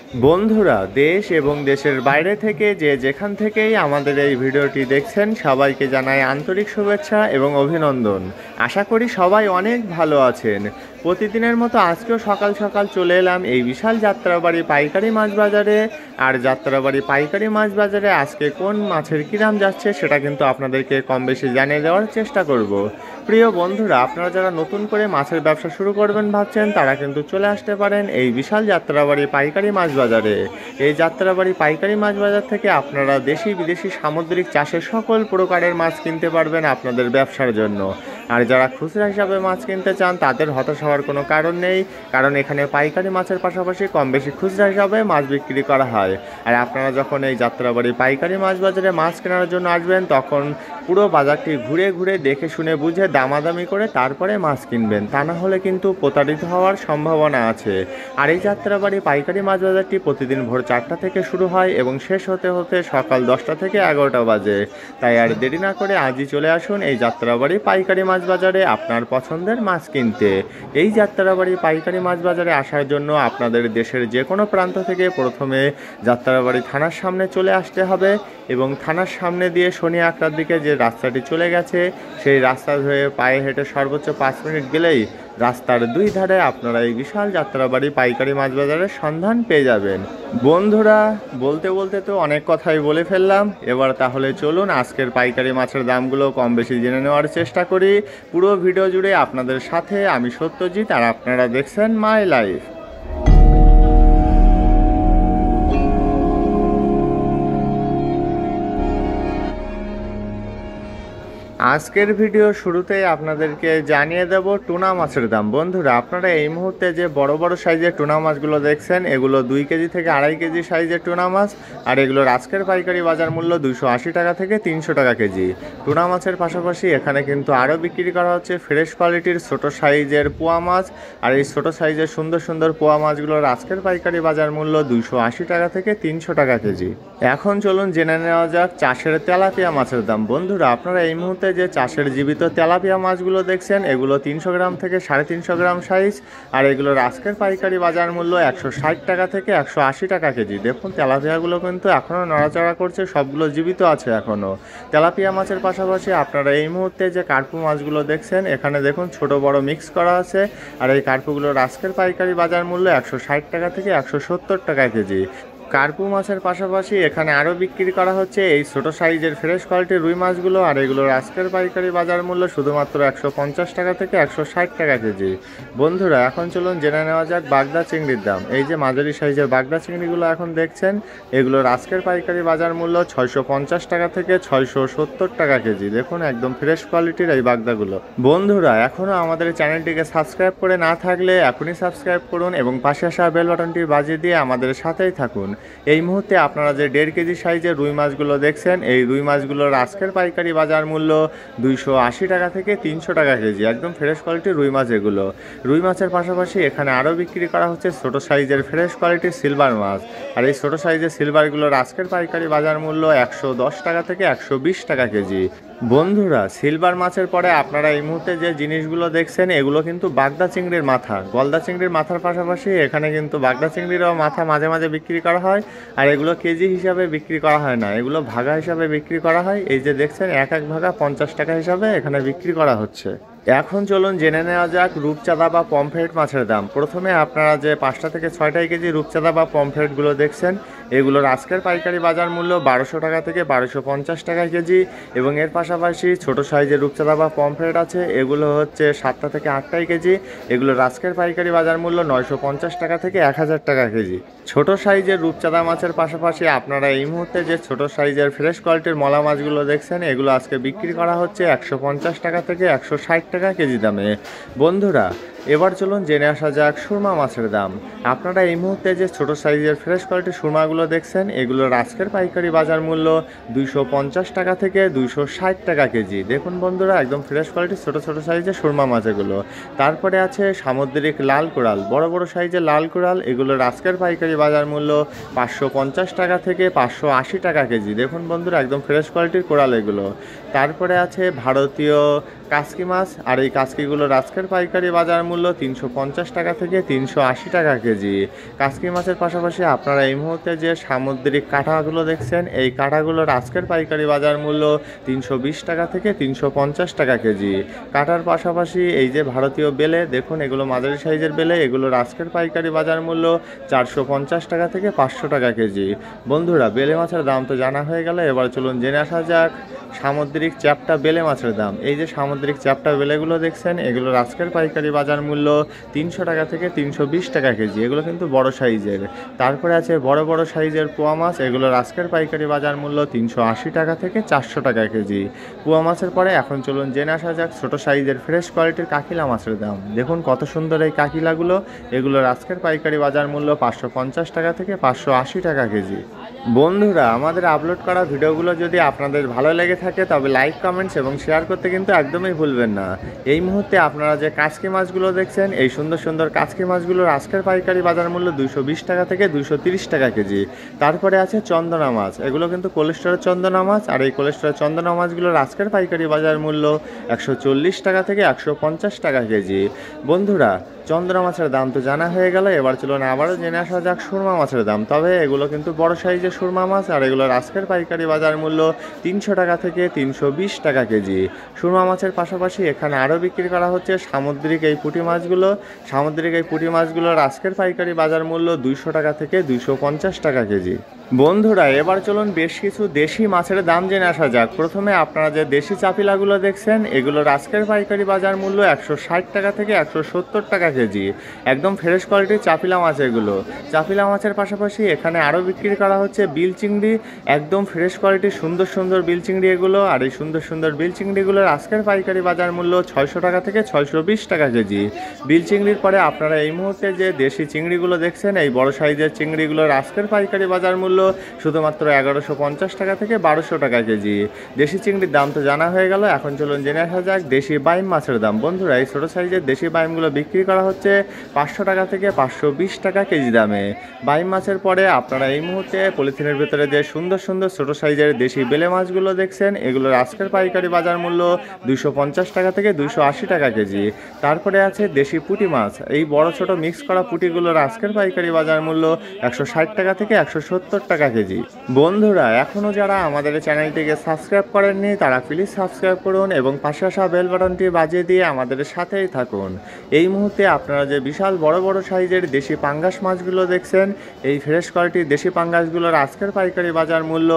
বন্ধুরা, দেশ এবং দেশের বাইরে থেকে যে যেখান থেকেই আমাদের এই ভিডিওটি দেখছেন সবাইকে জানাই আন্তরিক শুভেচ্ছা এবং অভিনন্দন। আশা করি সবাই অনেক ভালো আছেন। প্রতিদিনের মতো আজকেও সকাল সকাল চলে এলাম এই বিশাল যাত্রাবাড়ি পাইকারি মাছ বাজারে। আর যাত্রাবাড়ি পাইকারি মাছ বাজারে আজকে কোন মাছের কী দাম যাচ্ছে সেটা কিন্তু আপনাদেরকে কম বেশি জানিয়ে দেওয়ার চেষ্টা করব। প্রিয় বন্ধুরা, আপনারা যারা নতুন করে মাছের ব্যবসা শুরু করবেন ভাবছেন তারা কিন্তু চলে আসতে পারেন এই বিশাল যাত্রাবাড়ি পাইকারি মাছ বাজারে। এই যাত্রাবাড়ি পাইকারি মাছ বাজার থেকে আপনারা দেশি বিদেশি সামুদ্রিক চাষের সকল প্রকারের মাছ কিনতে পারবেন আপনাদের ব্যবসার জন্য। আর যারা খুচরা হিসাবে মাছ কিনতে চান তাদের হতাশ হওয়ার কোনো কারণ নেই, কারণ এখানে পাইকারি মাছের পাশাপাশি কম বেশি খুচরা হিসাবে মাছ বিক্রি করা হয়। আর আপনারা যখন এই যাত্রাবাড়ি পাইকারি মাছ বাজারে মাছ কেনার জন্য আসবেন তখন পুরো বাজারটি ঘুরে ঘুরে দেখে শুনে বুঝে দামাদামি করে তারপরে মাছ কিনবেন, তা না হলে কিন্তু প্রতারিত হওয়ার সম্ভাবনা আছে। আর এই যাত্রাবাড়ি পাইকারি মাছ বাজারটি প্রতিদিন ভোর 4টা থেকে শুরু হয় এবং শেষ হতে হতে সকাল 10টা থেকে 11টা বাজে। তাই আর দেরি না করে আজই চলে আসুন এই যাত্রাবাড়ি পাইকারি মাছ বাজারে আপনার পছন্দের মাছ কিনতে। এই যাত্রাবাড়ি পাইকারি মাছ বাজারে আসার জন্য আপনাদের দেশের যে কোনো প্রান্ত থেকে প্রথমে যাত্রাবাড়ি থানার সামনে চলে আসতে হবে এবং থানার সামনে দিয়ে শনি আখড়ার দিকে যে রাস্তাটি চলে গেছে সেই রাস্তা ধরে পায়ে হেঁটে সর্বোচ্চ 5 মিনিট গেলেই রাস্তার দুই ধারে আপনারা এই বিশাল যাত্রাবাড়ি পাইকারি মাছ বাজারের সন্ধান পেয়ে যাবেন। বন্ধুরা, বলতে বলতে তো অনেক কথাই বলে ফেললাম, এবার তাহলে চলুন আজকের পাইকারি মাছের দামগুলো কম বেশি জেনে নেওয়ার চেষ্টা করি। পুরো ভিডিও জুড়ে আপনাদের সাথে আমি সত্যজিৎ, আর আপনারা দেখছেন মাই লাইফ। আজকের ভিডিও শুরুতেই আপনাদেরকে জানিয়ে দেব টুনা মাছের দাম। বন্ধুরা, আপনারা এই মুহূর্তে যে বড় বড় সাইজের টুনা মাছগুলো দেখছেন এগুলো 2 কেজি থেকে 2.5 কেজি সাইজের টুনা মাছ। আর এগুলোর আজকের পাইকারি বাজার মূল্য 280 টাকা থেকে 300 টাকা কেজি। টুনা মাছের পাশাপাশি এখানে কিন্তু আরও বিক্রি করা হচ্ছে ফ্রেশ কোয়ালিটির ছোট সাইজের পোয়া মাছ। আর এই ছোট সাইজের সুন্দর সুন্দর পোয়া মাছগুলোর আজকের পাইকারি বাজার মূল্য 280 টাকা থেকে 300 টাকা কেজি। এখন চলুন জেনে নেওয়া যাক চাষের তেলাপিয়া মাছের দাম। বন্ধুরা, আপনারা এই মুহূর্তে যে চাষের জীবিত তেলাপিয়া মাছগুলো দেখছেন এগুলো 300 গ্রাম থেকে 350 গ্রাম সাইজ। আর এগুলোর আজকের পাইকারি বাজার মূল্য 160 টাকা থেকে 180 টাকা কেজি। দেখুন তেলাপিয়াগুলো কিন্তু এখনও নড়াচড়া করছে, সবগুলো জীবিত আছে এখনও। তেলাপিয়া মাছের পাশাপাশি আপনারা এই মুহূর্তে যে কার্পু মাছগুলো দেখছেন এখানে দেখুন ছোট বড় মিক্স করা আছে। আর এই কার্পুগুলোর আজকের পাইকারি বাজার মূল্য 160 টাকা থেকে 170 টাকা কেজি। কার্পু মাছের পাশাপাশি এখানে আরও বিক্রি করা হচ্ছে এই ছোটো সাইজের ফ্রেশ কোয়ালিটির রুই মাছগুলো। আর এগুলোর আজকের পাইকারি বাজার মূল্য শুধুমাত্র 150 টাকা থেকে 160 টাকা কেজি। বন্ধুরা, এখন চলুন জেনে নেওয়া যাক বাগদা চিংড়ির দাম। এই যে মাঝারি সাইজের বাগদা চিংড়িগুলো এখন দেখছেন এগুলোর আজকের পাইকারি বাজার মূল্য 650 টাকা থেকে 670 টাকা কেজি। দেখুন একদম ফ্রেশ কোয়ালিটির এই বাগদাগুলো। বন্ধুরা, এখনও আমাদের চ্যানেলটিকে সাবস্ক্রাইব করে না থাকলে এখনই সাবস্ক্রাইব করুন এবং পাশে আসা বেল বাটনটি বাজিয়ে দিয়ে আমাদের সাথেই থাকুন। এই মুহূর্তে আপনারা যে 1.5 কেজি সাইজের রুই মাছগুলো দেখছেন এই রুই মাছগুলোর আজকের পাইকারি বাজার মূল্য 280 টাকা থেকে 300 টাকা কেজি। একদম ফ্রেশ কোয়ালিটির রুই মাছ এগুলো। রুই মাছের পাশাপাশি এখানে আরও বিক্রি করা হচ্ছে ছোটো সাইজের ফ্রেশ কোয়ালিটির সিলভার মাছ। আর এই ছোটো সাইজের সিলভারগুলোর আজকের পাইকারি বাজার মূল্য 110 টাকা থেকে 120 টাকা কেজি। বন্ধুরা, সিলভার মাছের পরে আপনারা এই মুহূর্তে যে জিনিসগুলো দেখছেন এগুলো কিন্তু বাগদা চিংড়ির মাথা। গলদা চিংড়ির মাথার পাশাপাশি এখানে কিন্তু বাগদা চিংড়িরও মাথা মাঝে মাঝে বিক্রি করা হয়। আর এগুলো কেজি হিসাবে বিক্রি করা হয় না, এগুলো ভাগা হিসাবে বিক্রি করা হয়। এই যে দেখছেন এক এক ভাগা 50 টাকা হিসাবে এখানে বিক্রি করা হচ্ছে। এখন চলুন জেনে নেওয়া যাক রূপচাঁদা বা পমফ্রেট মাছের দাম। প্রথমে আপনারা যে 5টা থেকে 6টা কেজি রূপচাঁদা বা পমফ্রেটগুলো দেখছেন এগুলোর আজকের পাইকারি বাজার মূল্য 1200 টাকা থেকে 1250 টাকা কেজি। এবং এর পাশাপাশি ছোটো সাইজের রূপচাঁদা বা পমফ্রেট আছে, এগুলো হচ্ছে 7টা থেকে 8টা কেজি। এগুলোর আজকের পাইকারি বাজার মূল্য 950 টাকা থেকে 1000 টাকা কেজি। ছোটো সাইজের রূপচাঁদা মাছের পাশাপাশি আপনারা এই মুহূর্তে যে ছোটো সাইজের ফ্রেশ কোয়ালিটির মলা মাছগুলো দেখছেন এগুলো আজকে বিক্রি করা হচ্ছে 150 টাকা থেকে 160 টাকা কেজি দামে। বন্ধুরা, এবার চলুন জেনে আসা যাক সুরমা মাছের দাম। আপনারা এই মুহূর্তে যে ছোটো সাইজের ফ্রেশ কোয়ালিটির সুরমাগুলো দেখছেন এগুলোর আজকের পাইকারি বাজার মূল্য 250 টাকা থেকে 260 টাকা কেজি। দেখুন বন্ধুরা, একদম ফ্রেশ কোয়ালিটির ছোটো ছোটো সাইজের সুরমা মাছ এগুলো। তারপরে আছে সামুদ্রিক লাল কোরাল, বড় বড় সাইজের লাল কোরাল। এগুলোর আজকের পাইকারি বাজার মূল্য 550 টাকা থেকে 580 টাকা কেজি। দেখুন বন্ধুরা, একদম ফ্রেশ কোয়ালিটির কোরাল এগুলো। তারপরে আছে ভারতীয় কাসকি মাছ, আর এই কাসকিগুলোর আজকের পাইকারি বাজার মূল্য 350 টাকা থেকে 380 টাকা কেজি। কাসকি মাছের পাশাপাশি আপনারা এই মুহূর্তে যে সামুদ্রিক কাঁটাগুলো দেখছেন, এই কাঁটাগুলোর আজকের পাইকারি বাজার মূল্য 320 টাকা থেকে 350 টাকা কেজি। কাঁটার পাশাপাশি এই যে ভারতীয় বেলে দেখুন, এগুলো মাঝারি সাইজের বেলে, এগুলোর আজকের পাইকারি বাজার মূল্য 450 টাকা থেকে 500 টাকা কেজি। বন্ধুরা, বেলে মাছের দাম তো জানা হয়ে গেল, এবার চলুন জেনে আসা যাক সামুদ্রিক চ্যাপ্টা বেলে মাছের দাম। এই যে সামুদ্রিক চ্যাপ্টা বেলেগুলো দেখছেন, এগুলোর আজকের পাইকারি বাজার মূল্য 300 টাকা থেকে 320 টাকা কেজি। এগুলো কিন্তু বড় সাইজের। তারপরে আছে বড় বড় সাইজের পোয়া মাছ, এগুলোর আজকের পাইকারি বাজার মূল্য 380 টাকা থেকে 400 টাকা কেজি। পোয়া মাছের পরে এখন চলুন জেনে আসা যাক ছোট সাইজের ফ্রেশ কোয়ালিটির কাকিলা মাছের দাম। দেখুন কত সুন্দর এই কাকিলাগুলো, এগুলোর আজকের পাইকারি বাজার মূল্য 550 টাকা থেকে 580 টাকা কেজি। বন্ধুরা, আমাদের আপলোড করা ভিডিওগুলো যদি আপনাদের ভালো লেগে থাকে তবে লাইক, কমেন্টস এবং শেয়ার করতে কিন্তু একদমই ভুলবেন না। এই মুহূর্তে আপনারা যে কাচকি মাছগুলো দেখছেন, এই সুন্দর সুন্দর কাচকি মাছগুলোর আজকের পাইকারি বাজার মূল্য 220 টাকা থেকে 230 টাকা কেজি। তারপরে আছে চন্দনা মাছ, এগুলো কিন্তু কোলেস্টোরের চন্দনা মাছ, আর এই কোলেস্টোরের চন্দনা মাছগুলোর আজকের পাইকারি বাজার মূল্য 140 টাকা থেকে 150 টাকা কেজি। বন্ধুরা, চন্দনা মাছের দাম তো জানা হয়ে গেল, এবার চলুন আবারও জেনে আসা যাক সুরমা মাছের দাম। তবে এগুলো কিন্তু বড় সাইজের সুরমা মাছ, আর এগুলোর আজকের পাইকারি বাজার মূল্য 300 টাকা থেকে 320 টাকা কেজি। সুরমা মাছের পাশাপাশি এখানে আরও বিক্রি করা হচ্ছে সামুদ্রিক এই পুঁটি মাছগুলো। সামুদ্রিক এই পুঁটি মাছগুলোর আজকের পাইকারি বাজার মূল্য 200 টাকা থেকে 250 টাকা কেজি। বন্ধুরা, এবার চলুন বেশ কিছু দেশি মাছের দাম জেনে আসা যাক। প্রথমে আপনারা যে দেশি চাপিলাগুলো দেখছেন, এগুলোর আজকের পাইকারি বাজার মূল্য 160 টাকা থেকে 170 টাকা কেজি। একদম ফ্রেশ কোয়ালিটির চাপিলা মাছ এগুলো। চাপিলা মাছের পাশাপাশি এখানে আরও বিক্রি করা হচ্ছে বিল চিংড়ি, একদম ফ্রেশ কোয়ালিটির সুন্দর সুন্দর বিল চিংড়ি এগুলো। আর এই সুন্দর সুন্দর বিল চিংড়িগুলোর আজকের পাইকারি বাজার মূল্য 600 টাকা থেকে 620 টাকা কেজি। বিল চিংড়ির পরে আপনারা এই মুহূর্তে যে দেশি চিংড়িগুলো দেখছেন, এই বড় সাইজের চিংড়িগুলোর আজকের পাইকারি বাজার মূল্য শুধুমাত্র 1150 টাকা থেকে 1200 টাকা কেজি। দেশি চিংড়ির দাম তো জানা হয়ে গেল, এখন চলুন জেনে আসা যাক দেশি বাইম মাছের দাম। বন্ধুরা, এই ছোটো সাইজের দেশি বাইমগুলো বিক্রি করা হচ্ছে 500 টাকা থেকে 520 টাকা কেজি দামে। বাইম মাছের পরে আপনারা এই মুহূর্তে পলিথিনের ভিতরে যে সুন্দর সুন্দর ছোটো সাইজের দেশি বেলে মাছগুলো দেখছেন, এগুলোর আজকের পাইকারি বাজার মূল্য 250 টাকা থেকে 280 টাকা কেজি। তারপরে আছে দেশি পুঁটি মাছ, এই বড় ছোট মিক্স করা পুঁটিগুলোর আজকের পাইকারি বাজার মূল্য 160 টাকা থেকে 170 টাকা কেজি। বন্ধুরা, এখনও যারা আমাদের চ্যানেলটিকে সাবস্ক্রাইব করেননি তারা প্লিজ সাবস্ক্রাইব করুন এবং পাশে আসা বেল বাটনটি বাজিয়ে দিয়ে আমাদের সাথেই থাকুন। এই মুহূর্তে আপনারা যে বিশাল বড় বড় সাইজের দেশি পাঙ্গাস মাছগুলো দেখছেন, এই ফ্রেশ কোয়ালিটির দেশি পাঙ্গাসগুলোর আজকের পাইকারি বাজার মূল্য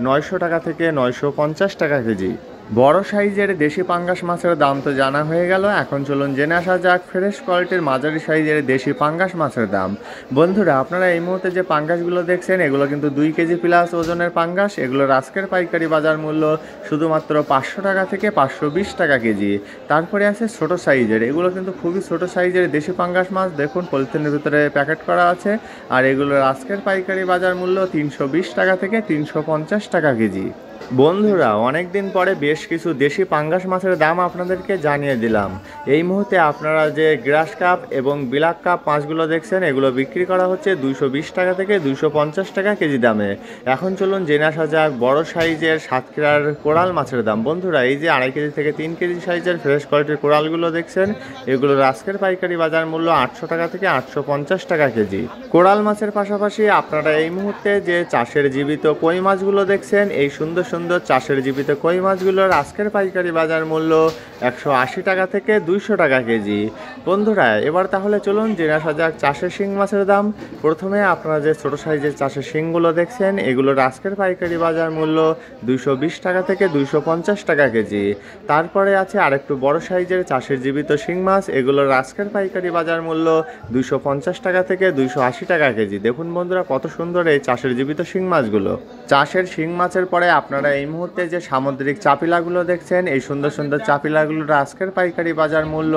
900 টাকা থেকে 950 টাকা কেজি। বড় সাইজের দেশি পাঙ্গাস মাছের দাম তো জানা হয়ে গেল, এখন চলুন জেনে আসা যাক ফ্রেশ কোয়ালিটির মাঝারি সাইজের দেশি পাঙ্গাস মাছের দাম। বন্ধুরা, আপনারা এই মুহূর্তে যে পাঙ্গাসগুলো দেখছেন, এগুলো কিন্তু 2 কেজি প্লাস ওজনের পাঙ্গাস। এগুলোর আজকের পাইকারি বাজার মূল্য শুধুমাত্র 500 টাকা থেকে 520 টাকা কেজি। তারপরে আছে ছোট সাইজের, এগুলো কিন্তু খুবই ছোট সাইজের দেশি পাঙ্গাস মাছ। দেখুন পলিথিনের ভিতরে প্যাকেট করা আছে, আর এগুলোর আজকের পাইকারি বাজার মূল্য 320 টাকা থেকে 350 টাকা কেজি। বন্ধুরা, অনেক দিন পরে বেশ কিছু দেশি পাঙ্গাস মাছের দাম আপনাদেরকে জানিয়ে দিলাম। এই মুহূর্তে আপনারা যে গ্রাস কাপ এবং বিলাক কাপ মাছগুলো দেখছেন, এগুলো বিক্রি করা হচ্ছে 220 টাকা থেকে 250 টাকা কেজি দামে। এখন চলুন জেনে আসা যাক বড় সাইজের সাতক্ষীরার কোরাল মাছের দাম। বন্ধুরা, এই যে 2.5 কেজি থেকে 3 কেজি সাইজের ফ্রেশ কোয়ালিটির কোরালগুলো দেখছেন, এগুলোর আজকের পাইকারি বাজার মূল্য 800 টাকা থেকে 850 টাকা কেজি। কোরাল মাছের পাশাপাশি আপনারা এই মুহূর্তে যে চাষের জীবিত কই মাছগুলো দেখছেন, এই সুন্দর সুন্দর চাষের জীবিত কই মাছগুলোর আজকের পাইকারি বাজার মূল্য 180 টাকা থেকে 200 টাকা কেজি। বন্ধুরা, এবার তাহলে চলুন জেনে আসা যাক চাষের শিং মাছের দাম। প্রথমে আপনারা যে ছোট সাইজের চাষের শিংগুলো দেখছেন, এগুলোর আজকের পাইকারি বাজার মূল্য 220 টাকা থেকে 250 টাকা কেজি। তারপরে আছে আরেকটু বড় সাইজের চাষের জীবিত শিং মাছ, এগুলোর আজকের পাইকারি বাজার মূল্য 250 টাকা থেকে 280 টাকা কেজি। দেখুন বন্ধুরা, কত সুন্দর এই চাষের জীবিত শিং মাছগুলো। চাষের শিং মাছের পরে আপনারা এই মুহূর্তে যে সামুদ্রিক চাপিলাগুলো দেখছেন, এই সুন্দর সুন্দর চাপিলাগুলোর আজকের পাইকারি বাজার মূল্য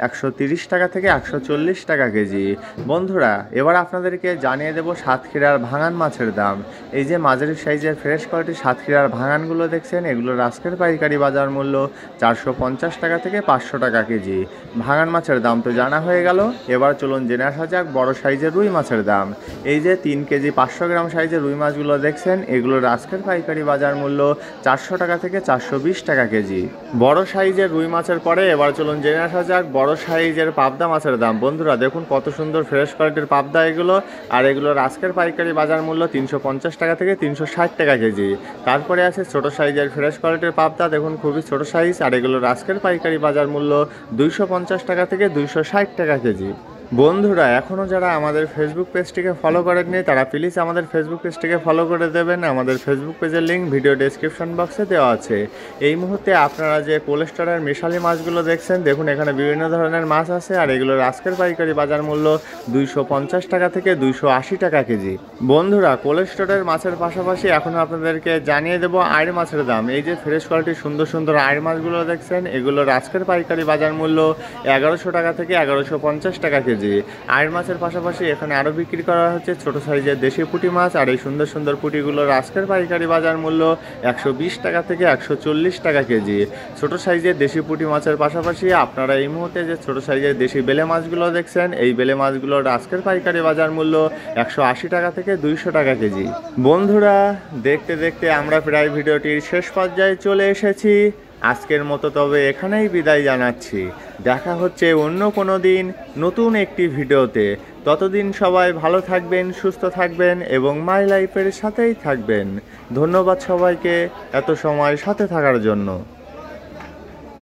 130 টাকা থেকে 140 টাকা কেজি। বন্ধুরা, এবার আপনাদেরকে জানিয়ে দেব সাতক্ষীরার ভাঙান মাছের দাম। এই যে মাঝারি সাইজের ফ্রেশ কোয়ালিটির সাতক্ষীরার ভাঙানগুলো দেখছেন, এগুলোর আজকের পাইকারি বাজার মূল্য 450 টাকা থেকে 500 টাকা কেজি। ভাঙান মাছের দাম তো জানা হয়ে গেল, এবার চলুন জেনে আসা যাক বড় সাইজের রুই মাছের দাম। এই যে 3 কেজি 500 গ্রাম সাইজের রুই মাছগুলো দেখছেন, এগুলোর আজকের পাইকারি বাজার মূল্য মূল্য 400 টাকা থেকে 420 টাকা কেজি। বড় সাইজের রুই মাছের পরে এবার চলুন জেনে আসা যাক বড় সাইজের পাবদা মাছের দাম। বন্ধুরা দেখুন কত সুন্দর ফ্রেশ কোয়ালিটির পাবদা এগুলো, আর এগুলোর আজকের পাইকারি বাজার মূল্য 350 টাকা থেকে 360 টাকা কেজি। তারপরে আছে ছোট সাইজের ফ্রেশ কোয়ালিটির পাবদা, দেখুন খুবই ছোট সাইজ, আর এগুলোর আজকের পাইকারি বাজার মূল্য 250 টাকা থেকে 260 টাকা কেজি। বন্ধুরা এখনও যারা আমাদের ফেসবুক পেজটিকে ফলো করেননি তারা প্লিজ আমাদের ফেসবুক পেজটিকে ফলো করে দেবেন। আমাদের ফেসবুক পেজের লিঙ্ক ভিডিও ডেসক্রিপশন বক্সে দেওয়া আছে। এই মুহূর্তে আপনারা যে কোলেস্টোরের মিশালি মাছগুলো দেখছেন, দেখুন এখানে বিভিন্ন ধরনের মাছ আছে, আর এগুলোর আজকের পাইকারি বাজার মূল্য 250 টাকা থেকে 280 টাকা কেজি। বন্ধুরা কোলেস্টোরের মাছের পাশাপাশি এখন আপনাদেরকে জানিয়ে দেবো আইড় মাছের দাম। এই যে ফ্রেশ কোয়ালিটির সুন্দর সুন্দর আইড় মাছগুলো দেখছেন, এগুলোর আজকের পাইকারি বাজার মূল্য 1100 টাকা থেকে 1150 টাকা কেজি। আইড় মাছের পাশাপাশি এখানে আরও বিক্রি করা হচ্ছে ছোট সাইজের দেশি পুঁটি মাছ, আর এই সুন্দর সুন্দর পুঁটিগুলোর আজকের পাইকারি বাজার মূল্য 120 টাকা থেকে 140 টাকা কেজি। ছোট সাইজের দেশি পুঁটি মাছের পাশাপাশি আপনারা এই মুহূর্তে যে ছোট সাইজের দেশি বেলে মাছগুলো দেখছেন, এই বেলে মাছগুলোর আজকের পাইকারি বাজার মূল্য 180 টাকা থেকে 200 টাকা কেজি। বন্ধুরা দেখতে দেখতে আমরা প্রায় ভিডিওটির শেষ পর্যায়ে চলে এসেছি। আজকের মতো তবে এখানেই বিদায় জানাচ্ছি। দেখা হচ্ছে অন্য কোনো দিন নতুন একটি ভিডিওতে। ততদিন সবাই ভালো থাকবেন, সুস্থ থাকবেন এবং মাই লাইফের সাথেই থাকবেন। ধন্যবাদ সবাইকে এত সময় সাথে থাকার জন্য।